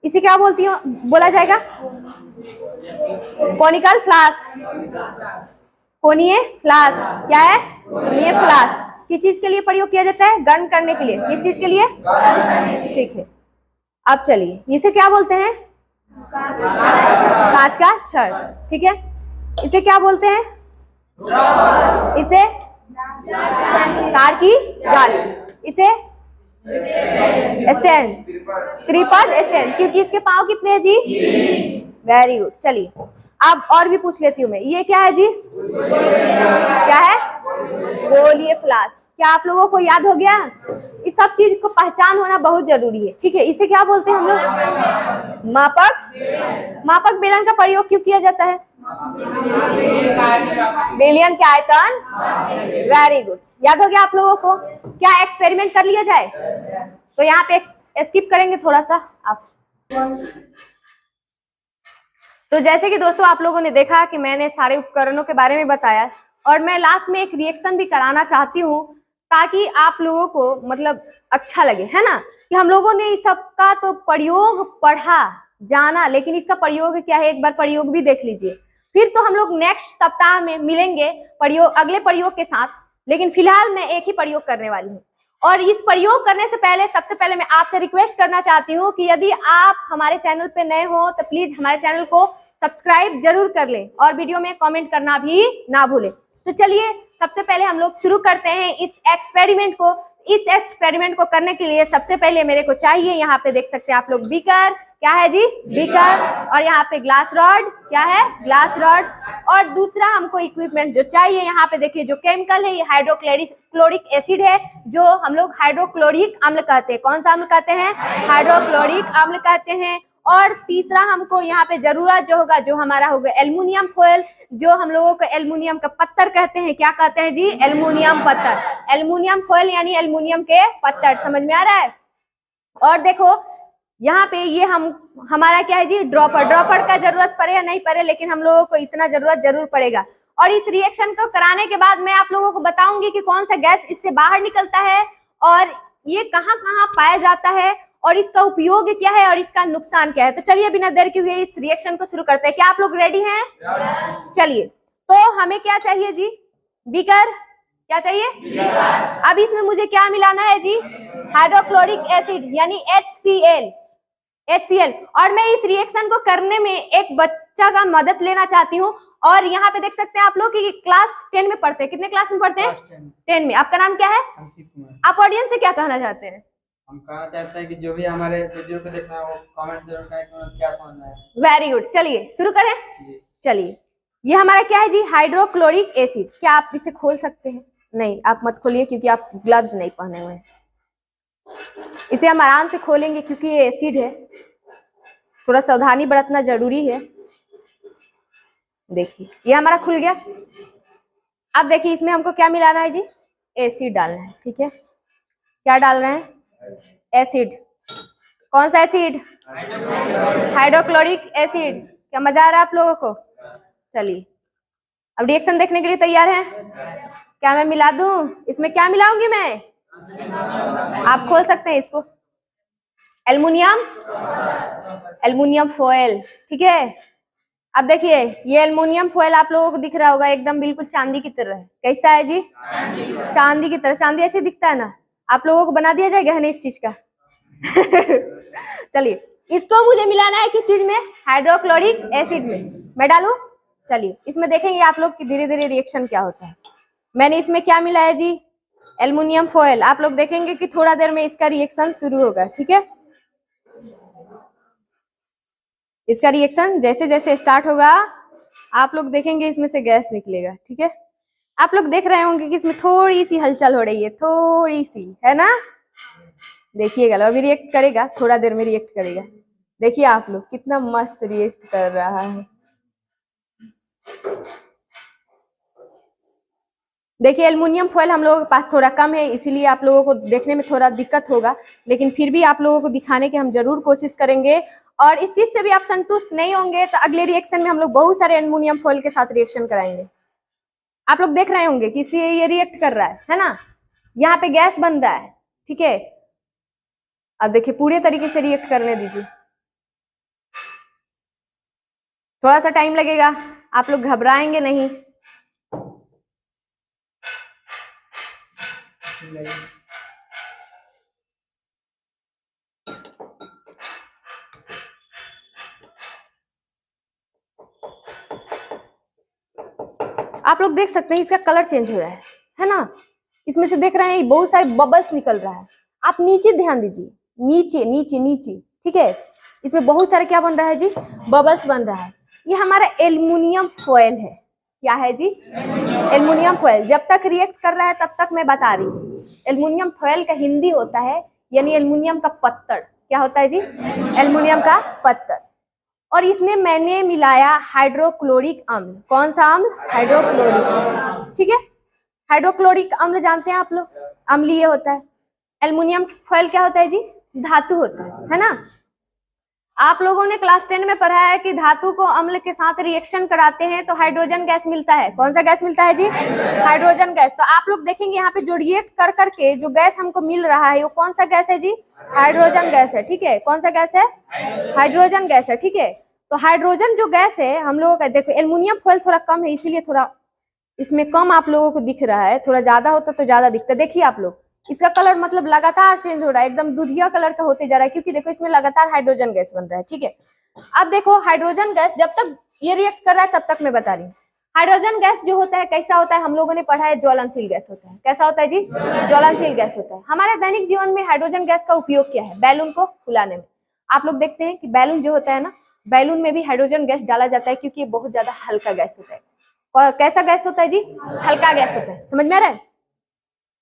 इसे क्या बोलती हूँ बोला जाएगा? Conical flask. कोनीय फ्लास्क। क्या है? कोनीय फ्लास्क। किस चीज के लिए प्रयोग किया जाता है? गर्म करने के लिए। किस चीज के लिए? ठीक है, अब चलिए इसे क्या बोलते हैं? कांच का छड़। ठीक है, इसे क्या बोलते हैं? इसे कार की जाली। इसे स्टैंड, त्रिपद स्टैंड, क्योंकि इसके पांव कितने हैं जी? Very good. चलिए अब और भी पूछ लेती हूँ मैं। ये क्या है जी? क्या है? गोलीय फ्लास्क। क्या आप लोगों को याद हो गया? इस सब चीज को पहचान होना बहुत जरूरी है। ठीक है, इसे क्या बोलते हैं हम लोग? मापक। मापक बेलन का प्रयोग क्यों किया जाता है? बेलन के आयतन। वेरी गुड, याद हो गया आप लोगों को? क्या एक्सपेरिमेंट कर लिया जाए? तो यहाँ पे स्किप करेंगे थोड़ा सा आप। तो जैसे कि दोस्तों आप लोगों ने देखा कि मैंने सारे उपकरणों के बारे में बताया, और मैं लास्ट में एक रिएक्शन भी कराना चाहती हूँ ताकि आप लोगों को मतलब अच्छा लगे, है ना? कि हम लोगों ने इस सब का तो प्रयोग पढ़ा जाना, लेकिन इसका प्रयोग क्या है एक बार प्रयोग भी देख लीजिए। फिर तो हम लोग नेक्स्ट सप्ताह में मिलेंगे प्रयोग अगले प्रयोग के साथ, लेकिन फिलहाल मैं एक ही प्रयोग करने वाली हूँ। और इस प्रयोग करने से पहले सबसे पहले मैं आपसे रिक्वेस्ट करना चाहती हूँ कि यदि आप हमारे चैनल पे नए हो तो प्लीज हमारे चैनल को सब्सक्राइब जरूर कर लें और वीडियो में कमेंट करना भी ना भूलें। तो चलिए सबसे पहले हम लोग शुरू करते हैं इस एक्सपेरिमेंट को। इस एक्सपेरिमेंट को करने के लिए सबसे पहले मेरे को चाहिए, यहाँ पे देख सकते हैं आप लोग, बीकर। क्या है जी? बीकर। और यहाँ पे ग्लास रॉड। क्या है? Glass rod. और दूसरा हमको इक्विपमेंट जो चाहिए, यहाँ पे देखिए जो केमिकल है ये हाइड्रोक्लोरिक एसिड है, जो हम लोग हाइड्रोक्लोरिक अम्ल कहते हैं। कौन सा अम्ल कहते हैं? हाइड्रोक्लोरिक अम्ल कहते हैं। और तीसरा हमको यहाँ पे जरूरत जो होगा, जो हमारा होगा एल्युमिनियम फॉयल, जो हम लोगों को एल्युमिनियम का पत्थर कहते हैं। क्या कहते हैं जी? एल्युमिनियम पत्थर। एल्युमिनियम फॉयल यानी एल्युमिनियम के पत्थर। समझ में आ रहा है? और देखो यहाँ पे ये हमारा क्या है जी? ड्रॉपर। ड्रॉपर का जरूरत पड़े या नहीं पड़े, लेकिन हम लोगों को इतना जरूरत जरूर पड़ेगा। और इस रिएक्शन को कराने के बाद मैं आप लोगों को बताऊंगी कि कौन सा गैस इससे बाहर निकलता है और ये कहाँ कहाँ पाया जाता है और इसका उपयोग क्या है और इसका नुकसान क्या है। तो चलिए बिना देर किए हुए इस रिएक्शन को शुरू करते हैं। क्या आप लोग रेडी हैं? चलिए, तो हमें क्या चाहिए जी? बीकर। क्या चाहिए? बीकर। अब इसमें मुझे क्या मिलाना है जी? हाइड्रोक्लोरिक एसिड यानी HCl। और मैं इस रिएक्शन को करने में एक बच्चा का मदद लेना चाहती हूँ। और यहाँ पे देख सकते हैं आप लोग कि क्लास 10 में पढ़ते हैं। कितने क्लास में पढ़ते हैं? 10 में। आपका नाम क्या है? आप ऑडियंस से क्या कहना चाहते हैं? हम कहना चाहते हैं कि जो भी हमारे वीडियो को देखना है वो कमेंट जरूर करें कि उन्हें क्या समझना है। Very good. चलिए शुरू करें। चलिए, ये हमारा क्या है जी? Hydrochloric acid. क्या आप इसे खोल सकते हैं? नहीं, आप मत खोलिए क्योंकि आप ग्लव्स नहीं पहने हुए हैं। इसे हम आराम से खोलेंगे क्योंकि ये एसिड है, थोड़ा सावधानी बरतना जरूरी है। देखिए ये हमारा खुल गया। अब देखिए इसमें हमको क्या मिलाना है जी? एसिड डालना है। ठीक है, क्या डाल रहे हैं? एसिड। कौन सा एसिड? Hydrochloric acid. क्या मजा आ रहा है आप लोगों को? चलिए, अब रिएक्शन देखने के लिए तैयार हैं? क्या मैं मिला दूं? इसमें क्या मिलाऊंगी मैं? आप खोल सकते हैं इसको। Aluminium foil. ठीक है, अब देखिए ये एल्युमिनियम फॉयल आप लोगों को दिख रहा होगा, एकदम बिल्कुल चांदी की तरह है। कैसा है जी? चांदी की तरह। चांदी ऐसे दिखता है ना। आप लोगों को बना दिया जाएगा है ना इस चीज का। चलिए, इसको मुझे मिलाना है किस चीज में? हाइड्रोक्लोरिक एसिड में। मैं डालूं? चलिए, इसमें देखेंगे आप लोग कि धीरे धीरे रिएक्शन क्या होता है। मैंने इसमें क्या मिलाया जी? Aluminium foil. आप लोग देखेंगे कि थोड़ा देर में इसका रिएक्शन शुरू होगा। ठीक है, इसका रिएक्शन जैसे जैसे स्टार्ट होगा आप लोग देखेंगे इसमें से गैस निकलेगा। ठीक है, आप लोग देख रहे होंगे कि इसमें थोड़ी सी हलचल हो रही है, थोड़ी सी, है ना? देखिएगा, अभी रिएक्ट करेगा, थोड़ा देर में रिएक्ट करेगा। देखिए आप लोग कितना मस्त रिएक्ट कर रहा है। देखिए एल्युमिनियम फॉयल हम लोगों के पास थोड़ा कम है, इसीलिए आप लोगों को देखने में थोड़ा दिक्कत होगा, लेकिन फिर भी आप लोगों को दिखाने की हम जरूर कोशिश करेंगे। और इस चीज से भी आप संतुष्ट नहीं होंगे तो अगले रिएक्शन में हम लोग बहुत सारे एल्युमिनियम फॉयल के साथ रिएक्शन कराएंगे। आप लोग देख रहे होंगे कि इससे ये रिएक्ट कर रहा है ना? यहाँ पे गैस बन रहा है। ठीक है, अब देखिए पूरे तरीके से रिएक्ट करने दीजिए। थोड़ा सा टाइम लगेगा, आप लोग घबराएंगे नहीं। आप लोग देख सकते हैं इसका कलर चेंज हो रहा है ना? इसमें से देख रहे हैं बहुत सारे बबल्स निकल रहा है। आप नीचे ध्यान दीजिए, नीचे नीचे नीचे। ठीक है, इसमें बहुत सारे क्या बन रहा है जी? बबल्स बन रहा है। ये हमारा एल्युमिनियम फॉयल है। क्या है जी? Aluminium foil. जब तक रिएक्ट कर रहा है तब तक मैं बता रही हूँ। एल्युमिनियम फॉयल का हिंदी होता है यानी एल्युमिनियम का पत्थर। क्या होता है जी? एल्युमिनियम का पत्थर। और इसमें मैंने मिलाया हाइड्रोक्लोरिक अम्ल। कौन सा अम्ल? हाइड्रोक्लोरिक अम्ल। ठीक है, हाइड्रोक्लोरिक अम्ल जानते हैं आप लोग, अम्लीय होता है। एल्युमिनियम फॉयल क्या होता है जी? धातु होता है ना? आप लोगों ने क्लास 10 में पढ़ा है कि धातु को अम्ल के साथ रिएक्शन कराते हैं तो हाइड्रोजन गैस मिलता है। कौन सा गैस मिलता है जी? Hydrogen gas. तो आप लोग देखेंगे यहाँ पे जो रिएक्ट कर करके जो गैस हमको मिल रहा है वो कौन सा गैस है जी? हाइड्रोजन गैस है। ठीक है, कौन सा गैस है? हाइड्रोजन गैस है। ठीक है, तो हाइड्रोजन जो गैस है हम लोगों का, देखो एल्युमिनियम फॉयल थोड़ा कम है इसीलिए थोड़ा इसमें कम आप लोगों को दिख रहा है, थोड़ा ज्यादा होता तो ज्यादा दिखता। देखिए आप लोग इसका कलर मतलब लगातार चेंज हो रहा है, एकदम दूधिया कलर का होते जा रहा है क्योंकि देखो इसमें लगातार हाइड्रोजन गैस बन रहा है। ठीक है, अब देखो हाइड्रोजन गैस जब तक ये रिएक्ट कर रहा है तब तक मैं बता रही हूँ। हाइड्रोजन गैस जो होता है कैसा होता है? हम लोगों ने पढ़ा है ज्वलनशील गैस होता है। कैसा होता है जी? ज्वलनशील गैस होता है। हमारे दैनिक जीवन में हाइड्रोजन गैस का उपयोग क्या है? बैलून को फुलाने में। आप लोग देखते हैं कि बैलून जो होता है ना, बैलून में भी हाइड्रोजन गैस डाला जाता है क्योंकि ये बहुत ज्यादा हल्का गैस होता है। कैसा गैस होता है जी? हल्का गैस होता है। समझ में आ रहा है?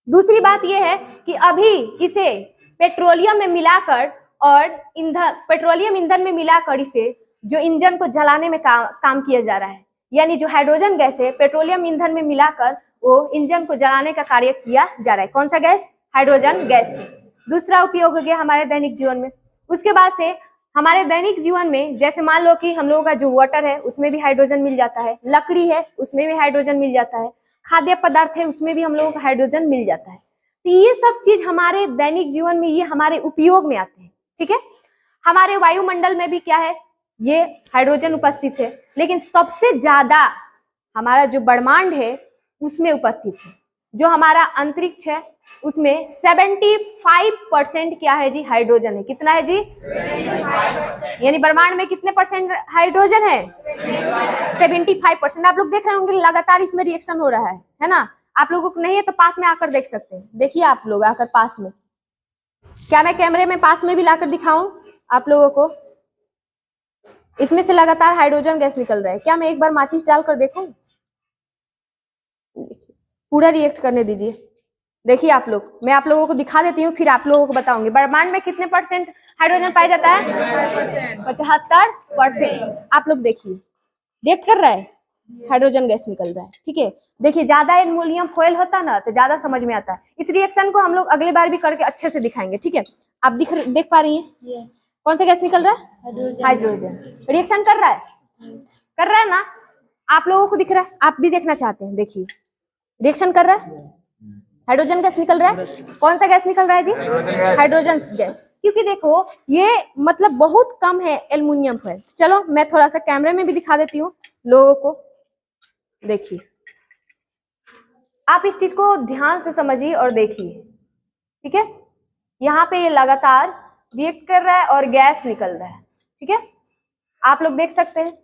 दूसरी बात यह है कि अभी इसे पेट्रोलियम में मिलाकर और पेट्रोलियम ईंधन में मिलाकर इसे जो इंजन को जलाने में काम किया जा रहा है, यानी जो हाइड्रोजन गैस है पेट्रोलियम ईंधन में मिलाकर वो इंजन को जलाने का कार्य किया जा रहा है। कौन सा गैस? हाइड्रोजन गैस की। दूसरा उपयोग हो गया हमारे दैनिक जीवन में। उसके बाद से हमारे दैनिक जीवन में जैसे मान लो कि हम लोगों का जो वाटर है उसमें भी हाइड्रोजन मिल जाता है, लकड़ी है उसमें भी हाइड्रोजन मिल जाता है, खाद्य पदार्थ है उसमें भी हम लोगों को हाइड्रोजन मिल जाता है। तो ये सब चीज हमारे दैनिक जीवन में ये हमारे उपयोग में आते हैं। ठीक है। हमारे वायुमंडल में भी क्या है, ये हाइड्रोजन उपस्थित है, लेकिन सबसे ज्यादा हमारा जो ब्रह्मांड है उसमें उपस्थित है। जो हमारा अंतरिक्ष है उसमें 75% क्या है जी, हाइड्रोजन है। कितना है जी, 75%। यानी ब्रह्मांड में कितने परसेंट हाइड्रोजन है, 75%। आप लोग देख रहे होंगे लगातार इसमें रिएक्शन हो रहा है ना। आप लोगों को नहीं है तो पास में आकर देख सकते हैं। देखिए आप लोग आकर पास में, क्या मैं कैमरे में पास में भी लाकर दिखाऊं आप लोगों को। इसमें से लगातार हाइड्रोजन गैस निकल रहा है। क्या मैं एक बार माचिस डालकर देखूं, पूरा रिएक्ट करने दीजिए। देखिए आप लोग, मैं आप लोगों को दिखा देती हूँ, फिर आप लोगों को बताऊंगी ब्रह्मांड में कितने परसेंट हाइड्रोजन पाया जाता है, 75%। आप लोग देखिए, रिएक्ट कर रहा है, हाइड्रोजन गैस निकल रहा है। ठीक है, देखिए ज्यादा एल्युमिनियम फॉयल होता ना तो ज्यादा समझ में आता है। इस रिएक्शन को हम लोग अगली बार भी करके अच्छे से दिखाएंगे। ठीक है, आप देख पा रही हैं यस, कौन सा गैस निकल रहा है, हाइड्रोजन। रिएक्शन कर रहा है ना, आप लोगों को दिख रहा है, आप भी देखना चाहते हैं। देखिए रिएक्शन कर रहा है, हाइड्रोजन गैस निकल रहा है। कौन सा गैस निकल रहा है जी, हाइड्रोजन गैस। क्योंकि देखो ये मतलब बहुत कम है एल्युमिनियम फॉयल। चलो मैं थोड़ा सा कैमरे में भी दिखा देती हूँ लोगों को। देखिए आप इस चीज को ध्यान से समझिए और देखिए। ठीक है, यहाँ पे ये लगातार रिएक्ट कर रहा है और गैस निकल रहा है। ठीक है, आप लोग देख सकते हैं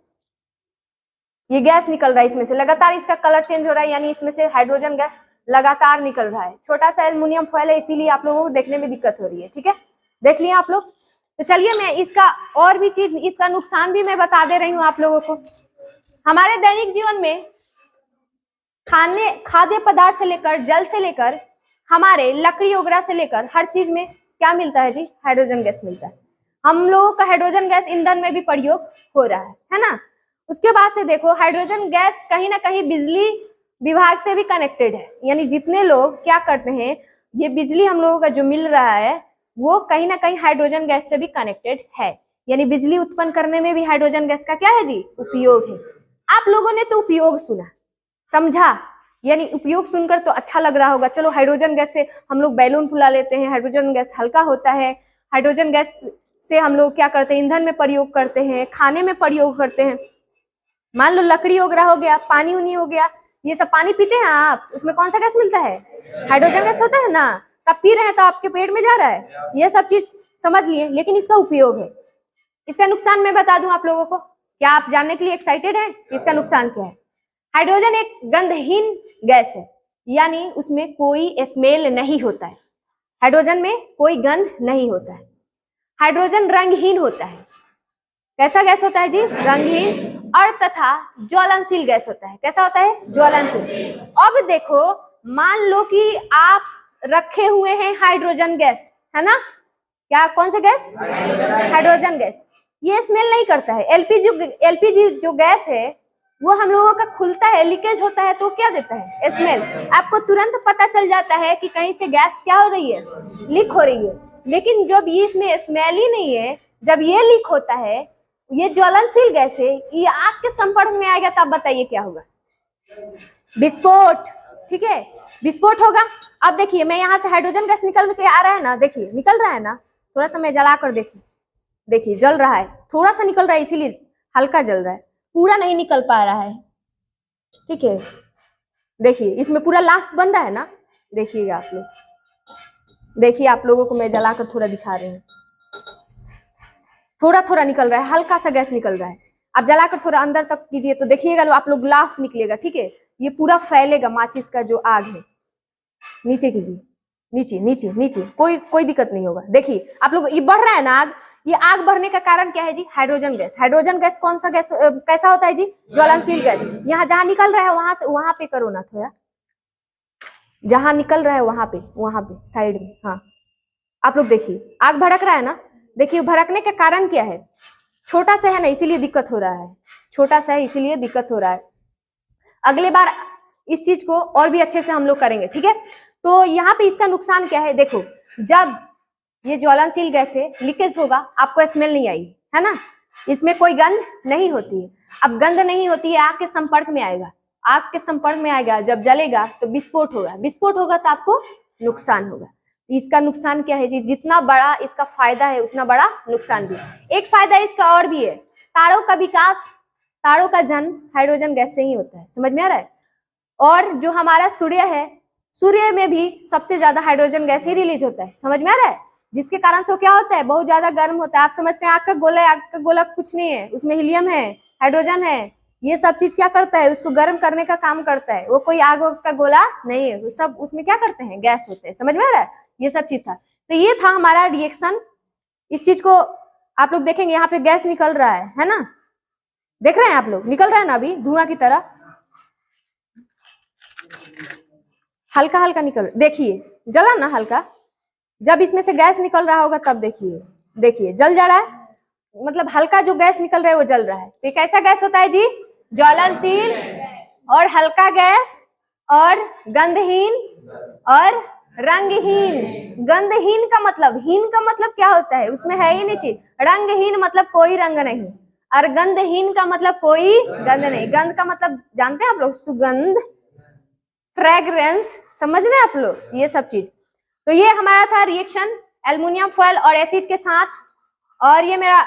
ये गैस निकल रहा है, इसमें से लगातार इसका कलर चेंज हो रहा है, यानी इसमें से हाइड्रोजन गैस लगातार निकल रहा है। छोटा सा एल्युमिनियम फॉयल है, इसीलिए आप लोगों को देखने में दिक्कत हो रही है। ठीक है, देख लिया आप लोग। तो चलिए मैं इसका और भी चीज, इसका नुकसान भी मैं बता दे रही हूँ आप लोगों को। हमारे दैनिक जीवन में खाद्य पदार्थ से लेकर, जल से लेकर, हमारे लकड़ी वगैरह से लेकर हर चीज में क्या मिलता है जी, हाइड्रोजन गैस मिलता है। हम लोगों का हाइड्रोजन गैस ईंधन में भी प्रयोग हो रहा है ना। उसके बाद से देखो हाइड्रोजन गैस कहीं ना कहीं बिजली विभाग से भी कनेक्टेड है। यानी जितने लोग क्या करते हैं, ये बिजली हम लोगों का जो मिल रहा है वो कहीं ना कहीं हाइड्रोजन गैस से भी कनेक्टेड है। यानी बिजली उत्पन्न करने में भी हाइड्रोजन गैस का क्या है जी, उपयोग है। आप लोगों ने तो उपयोग सुना, समझा, यानी उपयोग सुनकर तो अच्छा लग रहा होगा। चलो हाइड्रोजन गैस से हम लोग बैलून फुला लेते हैं, हाइड्रोजन गैस हल्का होता है। हाइड्रोजन गैस से हम लोग क्या करते हैं, ईंधन में प्रयोग करते हैं, खाने में प्रयोग करते हैं। मान लो लकड़ी वगैरह हो गया, पानी उनी हो गया, ये सब पानी पीते हैं आप, उसमें कौन सा गैस मिलता है, हाइड्रोजन गैस होता है ना। तब पी रहे हैं तो आपके पेट में जा रहा है, ये सब चीज समझ लिए। लेकिन इसका उपयोग है, इसका नुकसान मैं बता दूं आप लोगों को। क्या आप जानने के लिए एक्साइटेड हैं इसका नुकसान क्या है? हाइड्रोजन एक गंधहीन गैस है, यानी उसमें कोई स्मेल नहीं होता है। हाइड्रोजन में कोई गंध नहीं होता है। हाइड्रोजन रंगहीन होता है। कैसा गैस होता है जी, रंगहीन, और तथा ज्वलनशील गैस होता है। कैसा होता है, ज्वलनशील। अब देखो, मान लो कि आप रखे हुए हैं हाइड्रोजन गैस, है ना, क्या कौन सा गैस, हाइड्रोजन गैस। ये स्मेल नहीं करता है। एलपीजी जो गैस है वो हम लोगों का खुलता है, लीकेज होता है तो क्या देता है, स्मेल। आपको तुरंत पता चल जाता है कि कहीं से गैस क्या हो रही है, लीक हो रही है। लेकिन जब ये इसमें स्मेल ही नहीं है, जब ये लीक होता है, ये ज्वलनशील गैस है, ये आग के संपर्क में आएगा तब बताइए क्या होगा, विस्फोट। ठीक है, विस्फोट होगा। अब देखिए मैं यहाँ से हाइड्रोजन गैस निकल के आ रहा है ना, देखिए निकल रहा है ना, थोड़ा सा मैं जला कर देखिए जल रहा है, थोड़ा सा निकल रहा है, इसीलिए हल्का जल रहा है, पूरा नहीं निकल पा रहा है। ठीक है, देखिए इसमें पूरा लाफ बन रहा है ना, देखिएगा आप लोग, देखिए आप लोगों को मैं जलाकर थोड़ा दिखा रही हूँ। थोड़ा थोड़ा निकल रहा है, हल्का सा गैस निकल रहा है। आप जलाकर थोड़ा अंदर तक कीजिए तो देखिएगा आप लोग, लाफ निकलेगा। ठीक है, ये पूरा फैलेगा, माचिस का जो आग है। नीचे कीजिए, नीचे नीचे नीचे, कोई दिक्कत नहीं होगा। देखिए आप लोग, ये बढ़ रहा है ना आग। ये आग बढ़ने का कारण क्या है जी, हाइड्रोजन गैस। हाइड्रोजन गैस कौन सा गैस, कैसा होता है जी, ज्वलनशील गैस। यहाँ जहां निकल रहा है वहां से वहां पे करो ना थोड़ा, जहां निकल रहा है वहां पे साइड में। हाँ, आप लोग देखिए आग भड़क रहा है ना, देखिए भड़कने का कारण क्या है, छोटा सा है ना इसीलिए दिक्कत हो रहा है, छोटा सा है इसीलिए दिक्कत हो रहा है। अगले बार इस चीज को और भी अच्छे से हम लोग करेंगे। ठीक है, तो यहाँ पे इसका नुकसान क्या है, देखो जब ये ज्वलनशील गैस है, लीकेज होगा, आपको स्मेल नहीं आई, है ना, इसमें कोई गंध नहीं होती है। अब गंध नहीं होती है, आग के संपर्क में आएगा, आग के संपर्क में आएगा, जब जलेगा तो विस्फोट होगा, विस्फोट होगा तो आपको नुकसान होगा। इसका नुकसान क्या है जी? जितना बड़ा इसका फायदा है उतना बड़ा नुकसान भी है। एक फायदा इसका और भी है, तारों का विकास, तारों का जन्म हाइड्रोजन गैस से ही होता है, समझ में आ रहा है। और जो हमारा सूर्य है, सूर्य में भी सबसे ज्यादा हाइड्रोजन गैस ही रिलीज होता है, समझ में आ रहा है, जिसके कारण से क्या होता है, बहुत ज्यादा गर्म होता है। आप समझते हैं आग का गोला है, आग का गोला कुछ नहीं है, उसमें हीलियम है, हाइड्रोजन है, ये सब चीज क्या करता है, उसको गर्म करने का काम करता है। वो कोई आग का गोला नहीं है, वो सब उसमें क्या करते हैं, गैस होते हैं, समझ में आ रहा है। ये सब चीज था, तो ये था हमारा रिएक्शन। इस चीज को आप लोग देखेंगे, यहाँ पे गैस निकल रहा है ना, देख रहे हैं आप लोग, निकल रहा है ना अभी धुआं की तरह, हल्का हल्का निकल, देखिए जला ना हल्का, जब इसमें से गैस निकल रहा होगा तब देखिए, देखिए जल जा रहा है, मतलब हल्का जो गैस निकल रहा है वो जल रहा है। तो एक ऐसा गैस होता है जी ज्वलनशील और हल्का गैस और गंधहीन और रंगहीन। गंधहीन का मतलब, हीन का मतलब क्या होता है, उसमें है ही नहीं चीज। रंगहीन मतलब कोई रंग नहीं, और गंधहीन का मतलब कोई गंध नहीं। गंध का मतलब जानते हैं आप लोग, सुगंध, फ्रेग्रेंस, समझ रहे हैं आप लोग, ये सब चीज। तो ये हमारा था रिएक्शन एल्युमिनियम फॉयल और एसिड के साथ, और ये मेरा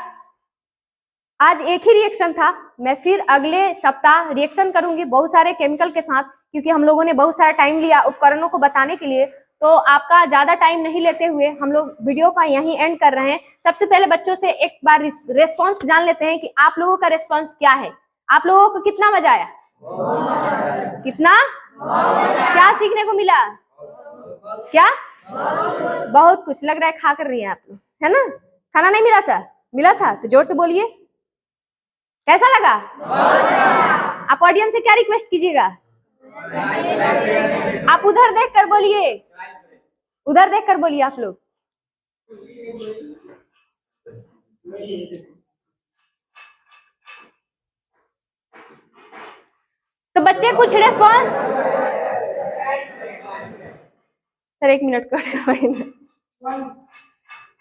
आज एक ही रिएक्शन था। मैं फिर अगले सप्ताह रिएक्शन करूंगी बहुत सारे केमिकल के साथ, क्योंकि हम लोगों ने बहुत सारा टाइम लिया उपकरणों को बताने के लिए। तो आपका ज्यादा टाइम नहीं लेते हुए हम लोग वीडियो का यहीं एंड कर रहे हैं। सबसे पहले बच्चों से एक बार रेस्पॉन्स जान लेते हैं कि आप लोगों का रेस्पॉन्स क्या है। आप लोगों को कितना मजा आया? कितना? क्या सीखने को मिला? क्या? बहुत कुछ लग रहा है खा कर रही है आप लोग, है ना? खाना नहीं मिला था? मिला था तो जोर से बोलिए, कैसा लगा? आप ऑडियंस से क्या रिक्वेस्ट कीजिएगा? आप उधर देख कर बोलिए, उधर देख कर बोलिए आप लोग। तो बच्चे कुछ रेस्पॉन्स, सर 1 मिनट कर,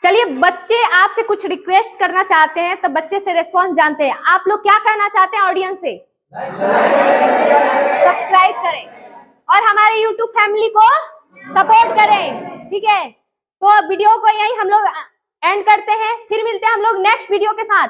चलिए बच्चे आपसे कुछ रिक्वेस्ट करना चाहते हैं, तो बच्चे से रिस्पॉन्स जानते हैं। आप लोग क्या कहना चाहते हैं ऑडियंस से? सब्सक्राइब करें और हमारे यूट्यूब फैमिली को सपोर्ट करें, ठीक है? तो वीडियो को यही हम लोग एंड करते हैं, फिर मिलते हैं हम लोग नेक्स्ट वीडियो के साथ।